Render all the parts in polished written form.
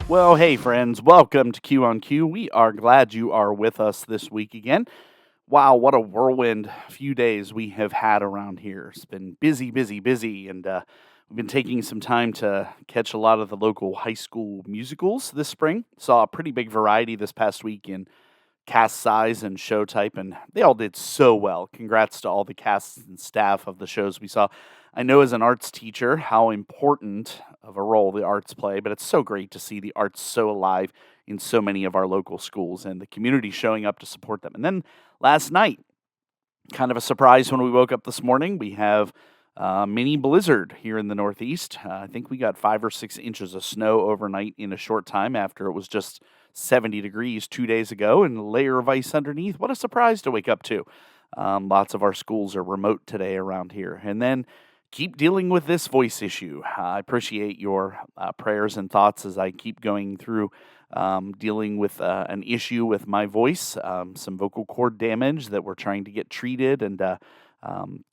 Well, hey, friends, welcome to Q on Q. We are glad you are with us this week again. Wow, what a whirlwind few days we have had around here. It's been busy, busy, busy, and we've been taking some time to catch a lot of the local high school musicals this spring. Saw a pretty big variety this past week in cast size and show type, and they all did so well. Congrats to all the casts and staff of the shows we saw. I know as an arts teacher how important of a role the arts play, but it's so great to see the arts so alive in so many of our local schools and the community showing up to support them. And then last night, kind of a surprise when we woke up this morning, we have a mini blizzard here in the Northeast. I think we got 5 or 6 inches of snow overnight in a short time after it was just 70 degrees 2 days ago and a layer of ice underneath. What a surprise to wake up to. Lots of our schools are remote today around here. And then keep dealing with this voice issue. I appreciate your prayers and thoughts as I keep going through dealing with an issue with my voice, some vocal cord damage that we're trying to get treated, and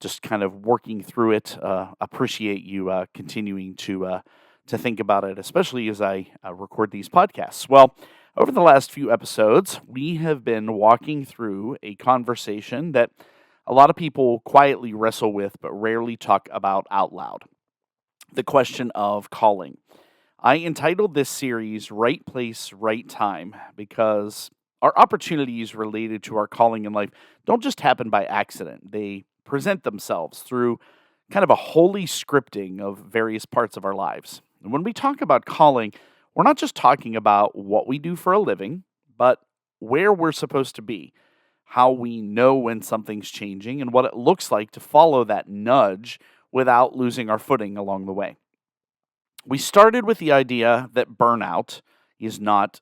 just kind of working through it. Appreciate you continuing to think about it, especially as I record these podcasts. Well, over the last few episodes, we have been walking through a conversation that a lot of people quietly wrestle with but rarely talk about out loud: the question of calling. I entitled this series Right Place, Right Time because our opportunities related to our calling in life don't just happen by accident. They present themselves through kind of a holy scripting of various parts of our lives. And when we talk about calling, we're not just talking about what we do for a living, but where we're supposed to be, how we know when something's changing, and what it looks like to follow that nudge without losing our footing along the way. We started with the idea that burnout is not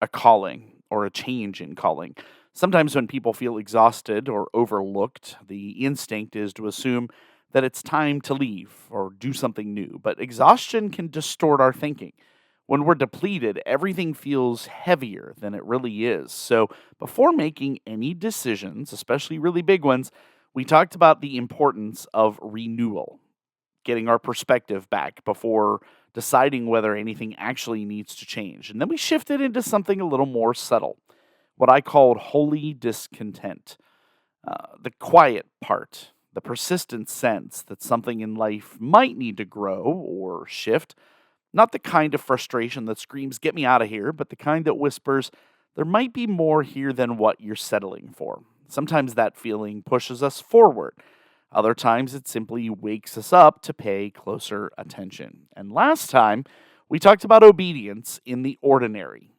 a calling or a change in calling. Sometimes when people feel exhausted or overlooked, the instinct is to assume that it's time to leave or do something new. But exhaustion can distort our thinking. When we're depleted, everything feels heavier than it really is. So before making any decisions, especially really big ones, we talked about the importance of renewal, getting our perspective back before deciding whether anything actually needs to change. And then we shifted into something a little more subtle, what I called holy discontent. The quiet part, the persistent sense that something in life might need to grow or shift. Not the kind of frustration that screams, "Get me out of here," but the kind that whispers, "There might be more here than what you're settling for." Sometimes that feeling pushes us forward. Other times it simply wakes us up to pay closer attention. And last time, we talked about obedience in the ordinary.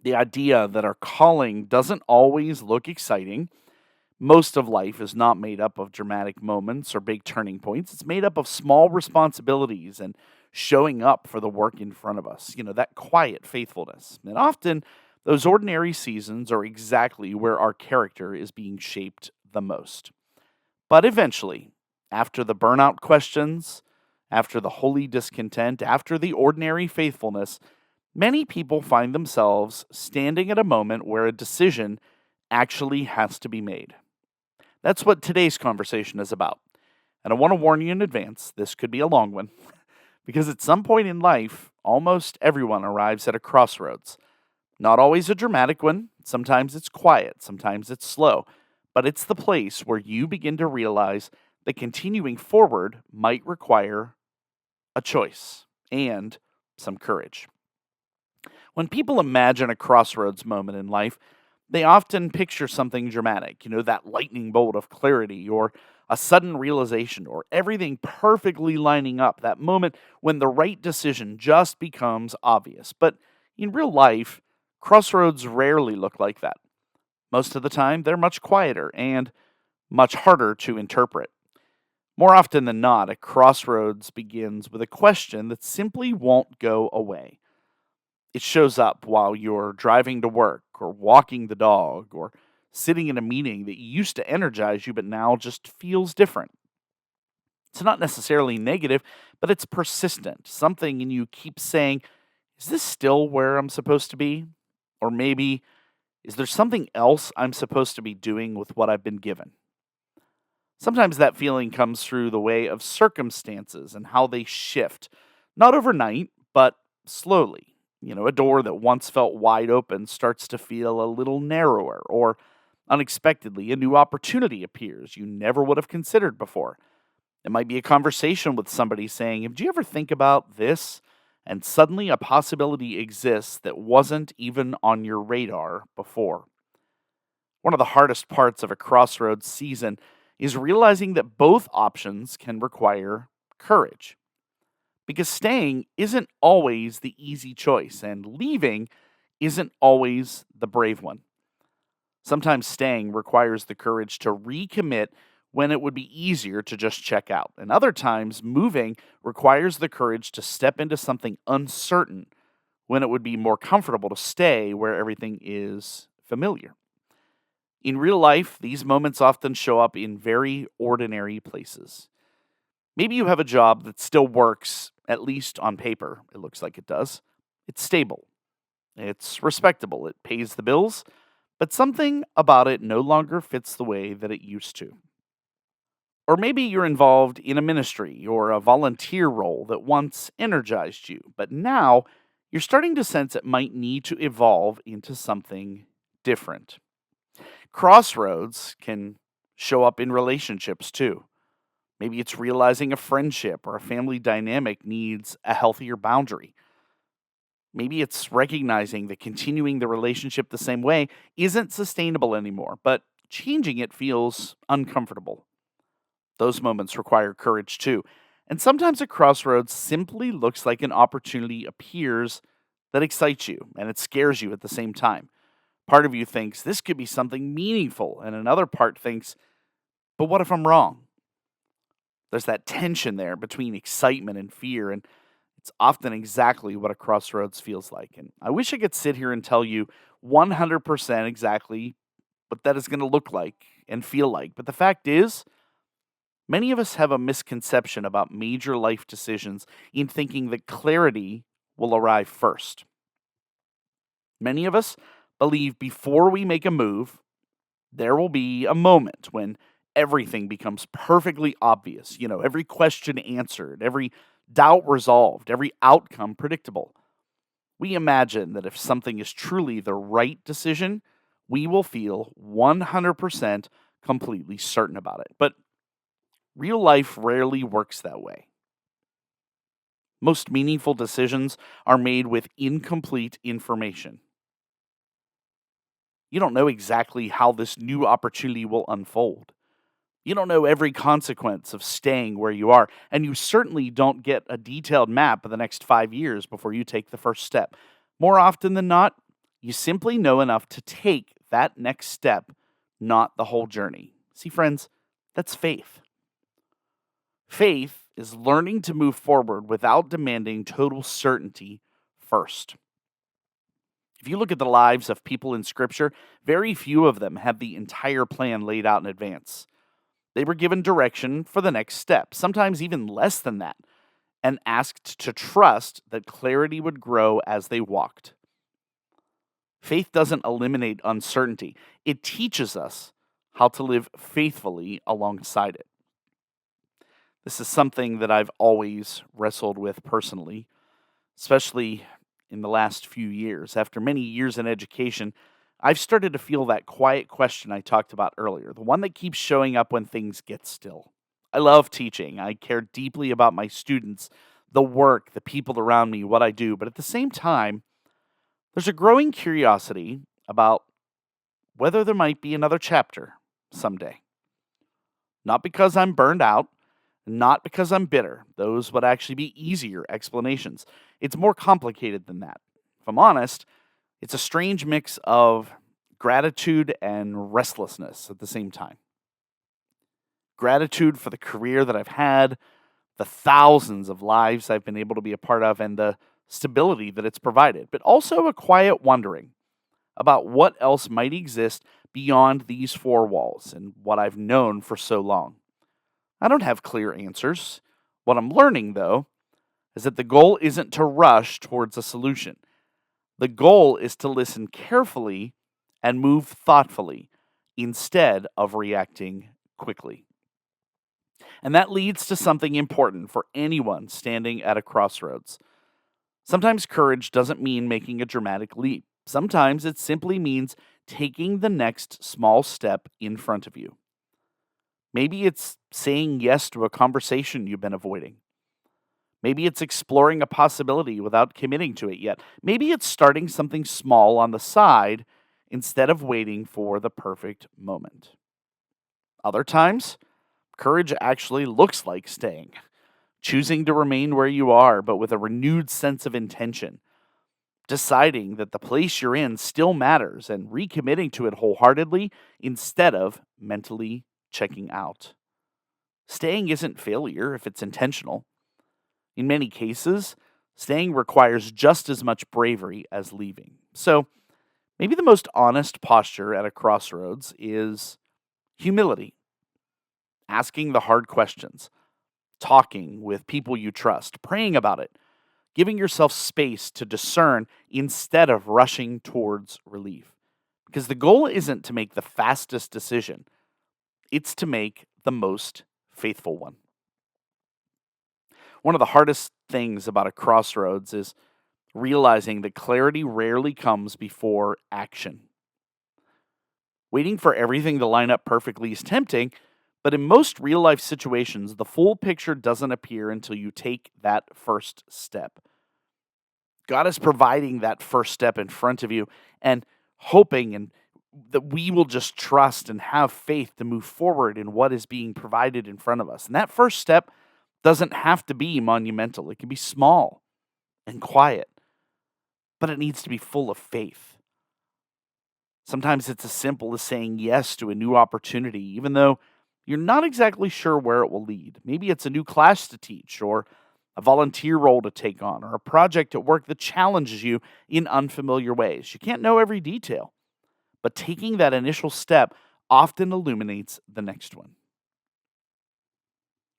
The idea that our calling doesn't always look exciting. Most of life is not made up of dramatic moments or big turning points. It's made up of small responsibilities and showing up for the work in front of us, that quiet faithfulness. And often, those ordinary seasons are exactly where our character is being shaped the most. But eventually, after the burnout questions, after the holy discontent, after the ordinary faithfulness, many people find themselves standing at a moment where a decision actually has to be made. That's what today's conversation is about. And I want to warn you in advance, this could be a long one, because at some point in life, almost everyone arrives at a crossroads. Not always a dramatic one, sometimes it's quiet, sometimes it's slow, but it's the place where you begin to realize that continuing forward might require a choice and some courage. When people imagine a crossroads moment in life, they often picture something dramatic, that lightning bolt of clarity or a sudden realization or everything perfectly lining up, that moment when the right decision just becomes obvious. But in real life, crossroads rarely look like that. Most of the time, they're much quieter and much harder to interpret. More often than not, a crossroads begins with a question that simply won't go away. It shows up while you're driving to work or walking the dog or sitting in a meeting that used to energize you but now just feels different. It's not necessarily negative, but it's persistent. Something in you keeps saying, "Is this still where I'm supposed to be?" Or maybe, "Is there something else I'm supposed to be doing with what I've been given?" Sometimes that feeling comes through the way of circumstances and how they shift, not overnight, but slowly. A door that once felt wide open starts to feel a little narrower, or unexpectedly, a new opportunity appears you never would have considered before. It might be a conversation with somebody saying, "Did you ever think about this?" And suddenly a possibility exists that wasn't even on your radar before. One of the hardest parts of a crossroads season is realizing that both options can require courage. Because staying isn't always the easy choice, and leaving isn't always the brave one. Sometimes staying requires the courage to recommit when it would be easier to just check out. And other times, moving requires the courage to step into something uncertain when it would be more comfortable to stay where everything is familiar. In real life, these moments often show up in very ordinary places. Maybe you have a job that still works, at least on paper, it looks like it does. It's stable, it's respectable, it pays the bills, but something about it no longer fits the way that it used to. Or maybe you're involved in a ministry or a volunteer role that once energized you, but now you're starting to sense it might need to evolve into something different. Crossroads can show up in relationships too. Maybe it's realizing a friendship or a family dynamic needs a healthier boundary. Maybe it's recognizing that continuing the relationship the same way isn't sustainable anymore, but changing it feels uncomfortable. Those moments require courage too. And sometimes a crossroads simply looks like an opportunity appears that excites you and it scares you at the same time. Part of you thinks this could be something meaningful, and another part thinks, but what if I'm wrong? There's that tension there between excitement and fear, and it's often exactly what a crossroads feels like. And I wish I could sit here and tell you 100% exactly what that is going to look like and feel like. But the fact is, many of us have a misconception about major life decisions in thinking that clarity will arrive first. Many of us believe before we make a move, there will be a moment when everything becomes perfectly obvious. Every question answered, every doubt resolved, every outcome predictable. We imagine that if something is truly the right decision, we will feel 100% completely certain about it. But real life rarely works that way. Most meaningful decisions are made with incomplete information. You don't know exactly how this new opportunity will unfold. You don't know every consequence of staying where you are, and you certainly don't get a detailed map of the next 5 years before you take the first step. More often than not, you simply know enough to take that next step, not the whole journey. See, friends, that's faith. Faith is learning to move forward without demanding total certainty first. If you look at the lives of people in Scripture, very few of them have the entire plan laid out in advance. They were given direction for the next step, sometimes even less than that, and asked to trust that clarity would grow as they walked. Faith doesn't eliminate uncertainty, it teaches us how to live faithfully alongside it. This is something that I've always wrestled with personally, especially in the last few years. After many years in education, I've started to feel that quiet question I talked about earlier, the one that keeps showing up when things get still. I love teaching. I care deeply about my students, the work, the people around me, what I do. But at the same time, there's a growing curiosity about whether there might be another chapter someday. Not because I'm burned out, not because I'm bitter. Those would actually be easier explanations. It's more complicated than that. If I'm honest, it's a strange mix of gratitude and restlessness at the same time. Gratitude for the career that I've had, the thousands of lives I've been able to be a part of, and the stability that it's provided, but also a quiet wondering about what else might exist beyond these four walls and what I've known for so long. I don't have clear answers. What I'm learning, though, is that the goal isn't to rush towards a solution. The goal is to listen carefully and move thoughtfully instead of reacting quickly. And that leads to something important for anyone standing at a crossroads. Sometimes courage doesn't mean making a dramatic leap. Sometimes it simply means taking the next small step in front of you. Maybe it's saying yes to a conversation you've been avoiding. Maybe it's exploring a possibility without committing to it yet. Maybe it's starting something small on the side instead of waiting for the perfect moment. Other times, courage actually looks like staying, choosing to remain where you are, but with a renewed sense of intention, deciding that the place you're in still matters and recommitting to it wholeheartedly instead of mentally checking out. Staying isn't failure if it's intentional. In many cases, staying requires just as much bravery as leaving. So, maybe the most honest posture at a crossroads is humility, asking the hard questions, talking with people you trust, praying about it, giving yourself space to discern instead of rushing towards relief. Because the goal isn't to make the fastest decision, it's to make the most faithful one. One of the hardest things about a crossroads is realizing that clarity rarely comes before action. Waiting for everything to line up perfectly is tempting, but in most real life situations, the full picture doesn't appear until you take that first step. God is providing that first step in front of you and hoping and that we will just trust and have faith to move forward in what is being provided in front of us. And that first step doesn't have to be monumental. It can be small and quiet, but it needs to be full of faith. Sometimes it's as simple as saying yes to a new opportunity, even though you're not exactly sure where it will lead. Maybe it's a new class to teach, or a volunteer role to take on, or a project at work that challenges you in unfamiliar ways. You can't know every detail, but taking that initial step often illuminates the next one.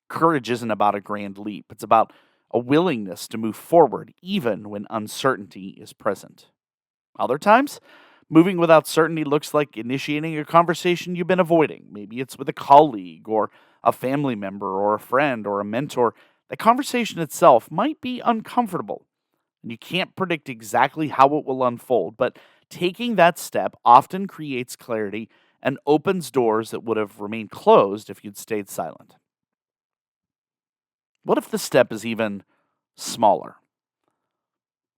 Courage isn't about a grand leap, it's about a willingness to move forward even when uncertainty is present. Other times, moving without certainty looks like initiating a conversation you've been avoiding. Maybe it's with a colleague or a family member or a friend or a mentor. The conversation itself might be uncomfortable, and you can't predict exactly how it will unfold, but taking that step often creates clarity and opens doors that would have remained closed if you'd stayed silent. What if the step is even smaller?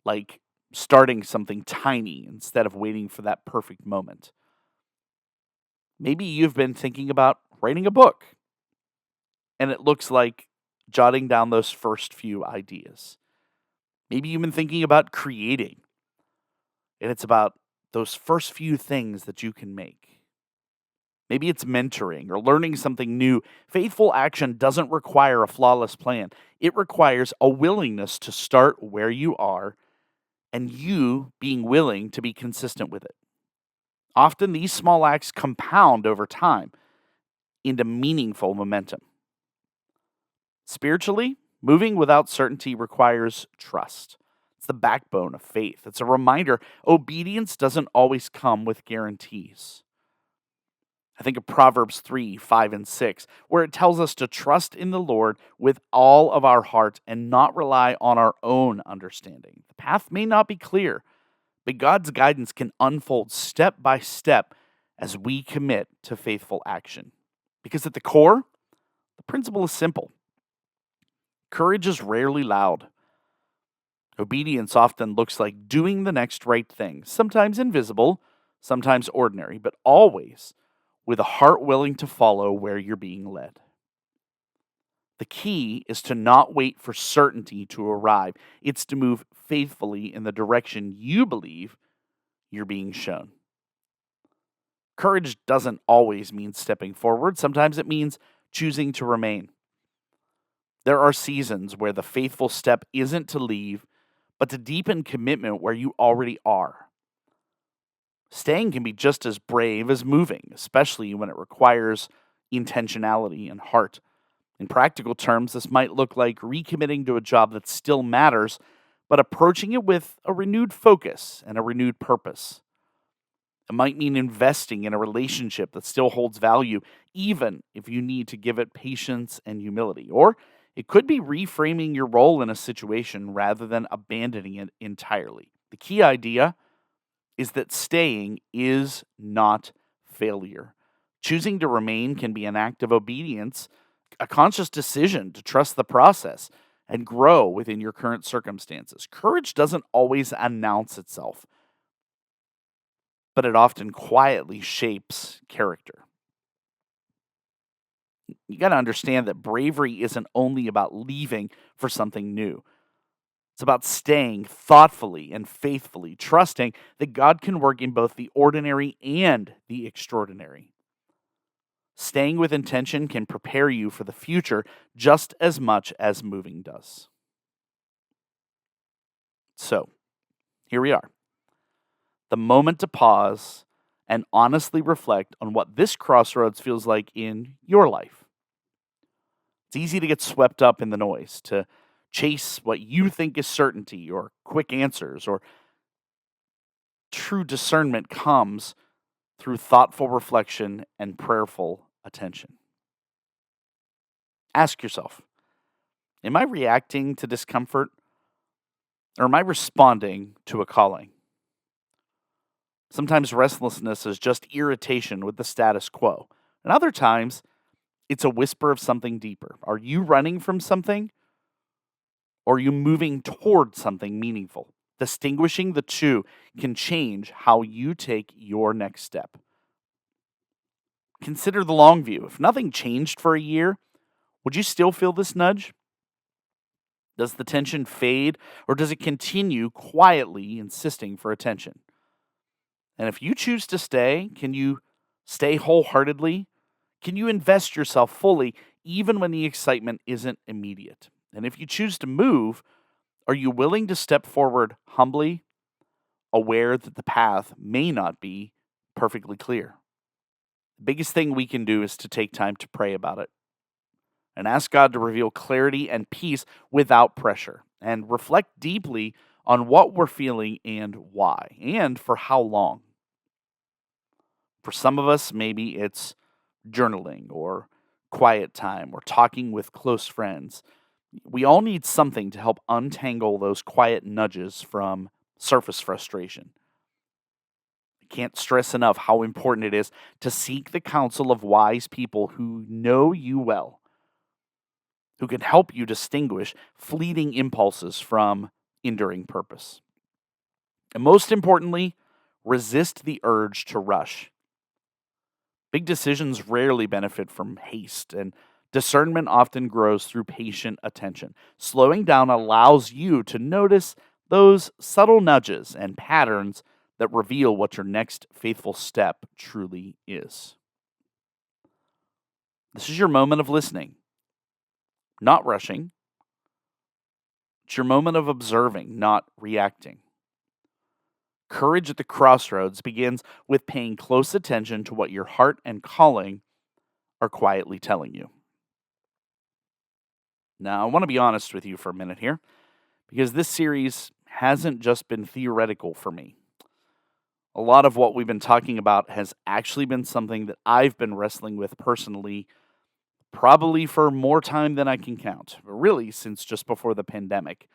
Like starting something tiny instead of waiting for that perfect moment. Maybe you've been thinking about writing a book, and it looks like jotting down those first few ideas. Maybe you've been thinking about creating, and it's about those first few things that you can make. Maybe it's mentoring or learning something new. Faithful action doesn't require a flawless plan, it requires a willingness to start where you are and you being willing to be consistent with it. Often these small acts compound over time into meaningful momentum. Spiritually, moving without certainty requires trust. It's the backbone of faith. It's a reminder obedience doesn't always come with guarantees. I think of Proverbs 3, 5, and 6, where it tells us to trust in the Lord with all of our heart and not rely on our own understanding. The path may not be clear, but God's guidance can unfold step by step as we commit to faithful action. Because at the core, the principle is simple. Courage is rarely loud. Obedience often looks like doing the next right thing, sometimes invisible, sometimes ordinary, but always with a heart willing to follow where you're being led. The key is to not wait for certainty to arrive. It's to move faithfully in the direction you believe you're being shown. Courage doesn't always mean stepping forward. Sometimes it means choosing to remain. There are seasons where the faithful step isn't to leave, but to deepen commitment where you already are. Staying can be just as brave as moving, especially when it requires intentionality and heart. In practical terms, this might look like recommitting to a job that still matters, but approaching it with a renewed focus and a renewed purpose. It might mean investing in a relationship that still holds value, even if you need to give it patience and humility. Or It could be reframing your role in a situation rather than abandoning it entirely. The key idea is that staying is not failure. Choosing to remain can be an act of obedience, a conscious decision to trust the process and grow within your current circumstances. Courage doesn't always announce itself, but it often quietly shapes character. You got to understand that bravery isn't only about leaving for something new. It's about staying thoughtfully and faithfully, trusting that God can work in both the ordinary and the extraordinary. Staying with intention can prepare you for the future just as much as moving does. So, here we are. The moment to pause and honestly reflect on what this crossroads feels like in your life. It's easy to get swept up in the noise, to chase what you think is certainty or quick answers, or true discernment comes through thoughtful reflection and prayerful attention. Ask yourself, am I reacting to discomfort or am I responding to a calling? Sometimes restlessness is just irritation with the status quo, and other times it's a whisper of something deeper. Are you running from something or are you moving toward something meaningful? Distinguishing the two can change how you take your next step. Consider the long view. If nothing changed for a year, would you still feel this nudge? Does the tension fade or does it continue quietly insisting for attention? And if you choose to stay, can you stay wholeheartedly? Can you invest yourself fully even when the excitement isn't immediate? And if you choose to move, are you willing to step forward humbly, aware that the path may not be perfectly clear? The biggest thing we can do is to take time to pray about it and ask God to reveal clarity and peace without pressure, and reflect deeply on what we're feeling and why, and for how long. For some of us, maybe it's journaling or quiet time or talking with close friends. We all need something to help untangle those quiet nudges from surface frustration. I can't stress enough how important it is to seek the counsel of wise people who know you well, who can help you distinguish fleeting impulses from enduring purpose. And most importantly, resist the urge to rush. Big decisions rarely benefit from haste, and discernment often grows through patient attention. Slowing down allows you to notice those subtle nudges and patterns that reveal what your next faithful step truly is. This is your moment of listening, not rushing. It's your moment of observing, not reacting. Courage at the crossroads begins with paying close attention to what your heart and calling are quietly telling you. Now, I want to be honest with you for a minute here, because this series hasn't just been theoretical for me. A lot of what we've been talking about has actually been something that I've been wrestling with personally, probably for more time than I can count, really since just before the pandemic.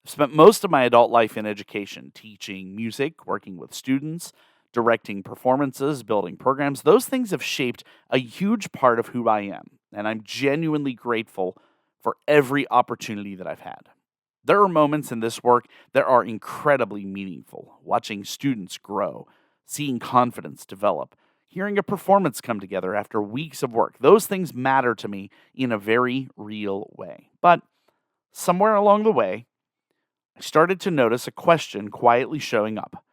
I've spent most of my adult life in education, teaching music, working with students, directing performances, building programs. Those things have shaped a huge part of who I am, and I'm genuinely grateful for every opportunity that I've had. There are moments in this work that are incredibly meaningful. Watching students grow, seeing confidence develop, hearing a performance come together after weeks of work. Those things matter to me in a very real way. But somewhere along the way, I started to notice a question quietly showing up.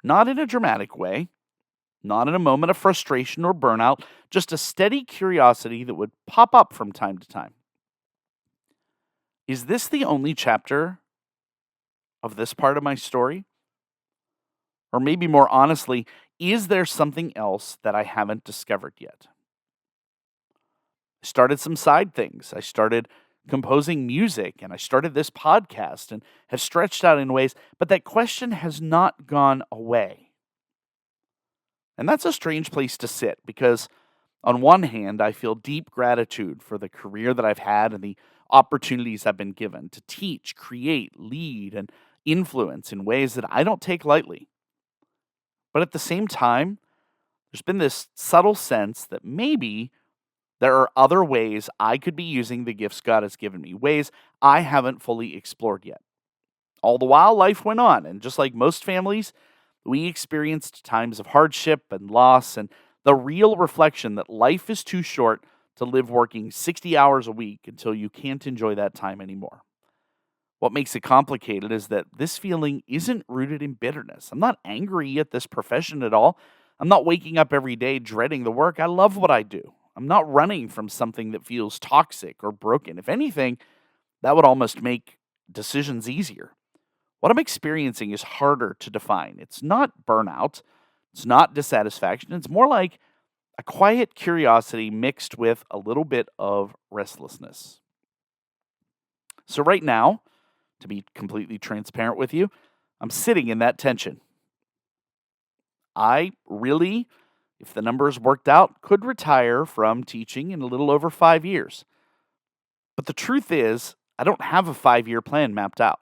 Not in a dramatic way, not in a moment of frustration or burnout, just a steady curiosity that would pop up from time to time. Is this the only chapter of this part of my story? Or maybe more honestly, is there something else that I haven't discovered yet? I started some side things. I started composing music and I started this podcast and have stretched out in ways, but that question has not gone away. And that's a strange place to sit because, on one hand, I feel deep gratitude for the career that I've had and the opportunities I've been given to teach, create, lead, and influence in ways that I don't take lightly. But at the same time, there's been this subtle sense that maybe there are other ways I could be using the gifts God has given me, ways I haven't fully explored yet. All the while, life went on, and just like most families, we experienced times of hardship and loss, and the real reflection that life is too short to live working 60 hours a week until you can't enjoy that time anymore. What makes it complicated is that this feeling isn't rooted in bitterness. I'm not angry at this profession at all. I'm not waking up every day dreading the work. I love what I do. I'm not running from something that feels toxic or broken. If anything, that would almost make decisions easier. What I'm experiencing is harder to define. It's not burnout, it's not dissatisfaction. It's more like a quiet curiosity mixed with a little bit of restlessness. So, right now, to be completely transparent with you, I'm sitting in that tension. I really, if the numbers worked out, could retire from teaching in a little over 5 years. But the truth is, I don't have a 5 year plan mapped out.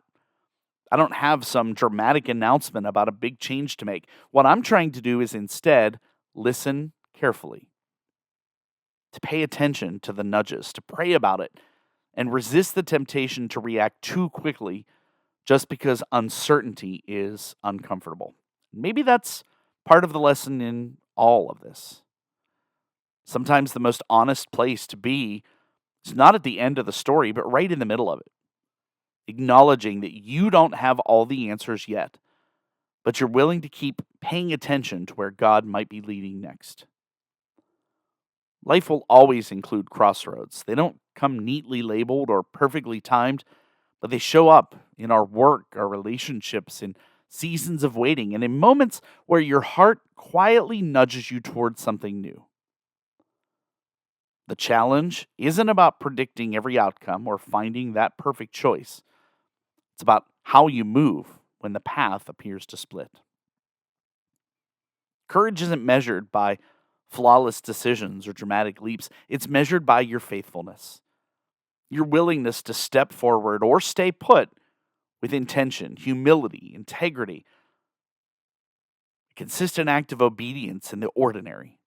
I don't have some dramatic announcement about a big change to make. What I'm trying to do is instead listen carefully, to pay attention to the nudges, to pray about it, and resist the temptation to react too quickly just because uncertainty is uncomfortable. Maybe that's part of the lesson in all of this. Sometimes the most honest place to be is not at the end of the story, but right in the middle of it. Acknowledging that you don't have all the answers yet, but you're willing to keep paying attention to where God might be leading next. Life will always include crossroads. They don't come neatly labeled or perfectly timed, but they show up in our work, our relationships, in seasons of waiting, and in moments where your heart quietly nudges you towards something new. The challenge isn't about predicting every outcome or finding that perfect choice. It's about how you move when the path appears to split. Courage isn't measured by flawless decisions or dramatic leaps. It's measured by your faithfulness, your willingness to step forward or stay put with intention, humility, integrity, a consistent act of obedience in the ordinary.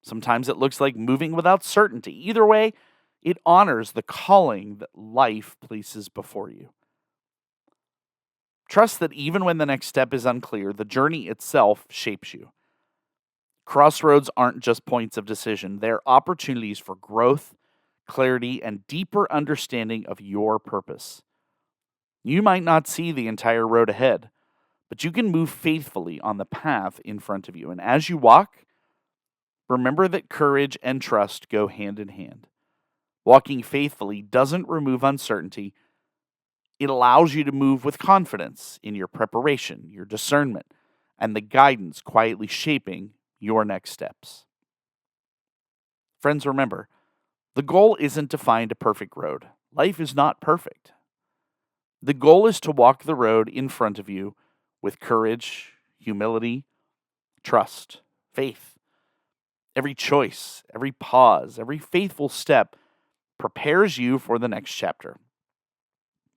Sometimes it looks like moving without certainty. Either way, it honors the calling that life places before you. Trust that even when the next step is unclear, the journey itself shapes you. Crossroads aren't just points of decision, they're opportunities for growth, clarity, and deeper understanding of your purpose. You might not see the entire road ahead, but you can move faithfully on the path in front of you. And as you walk, remember that courage and trust go hand in hand. Walking faithfully doesn't remove uncertainty. It allows you to move with confidence in your preparation, your discernment, and the guidance quietly shaping your next steps. Friends, remember, the goal isn't to find a perfect road. Life is not perfect. The goal is to walk the road in front of you with courage, humility, trust, faith. Every choice, every pause, every faithful step prepares you for the next chapter.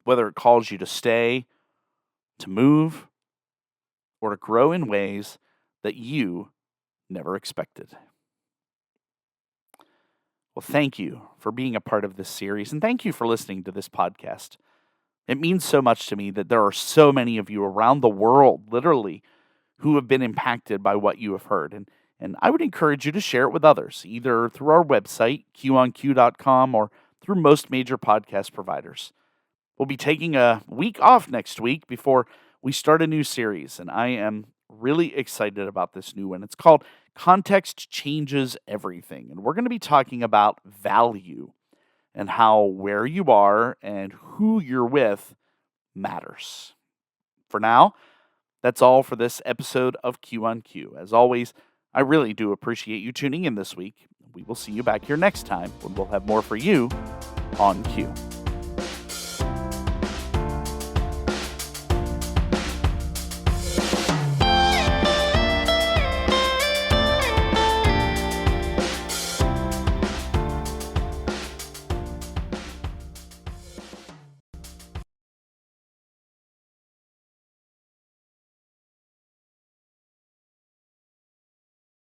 Whether it calls you to stay, to move, or to grow in ways that you never expected. Well, thank you for being a part of this series, and thank you for listening to this podcast. It means so much to me that there are so many of you around the world, literally, who have been impacted by what you have heard. And I would encourage you to share it with others, either through our website, qonq.com, or through most major podcast providers. We'll be taking a week off next week before we start a new series, and I am really excited about this new one. It's called Context Changes Everything, and we're going to be talking about value and how where you are and who you're with matters. For now, that's all for this episode of Q on Q. As always, I really do appreciate you tuning in this week. We will see you back here next time when we'll have more for you on Q.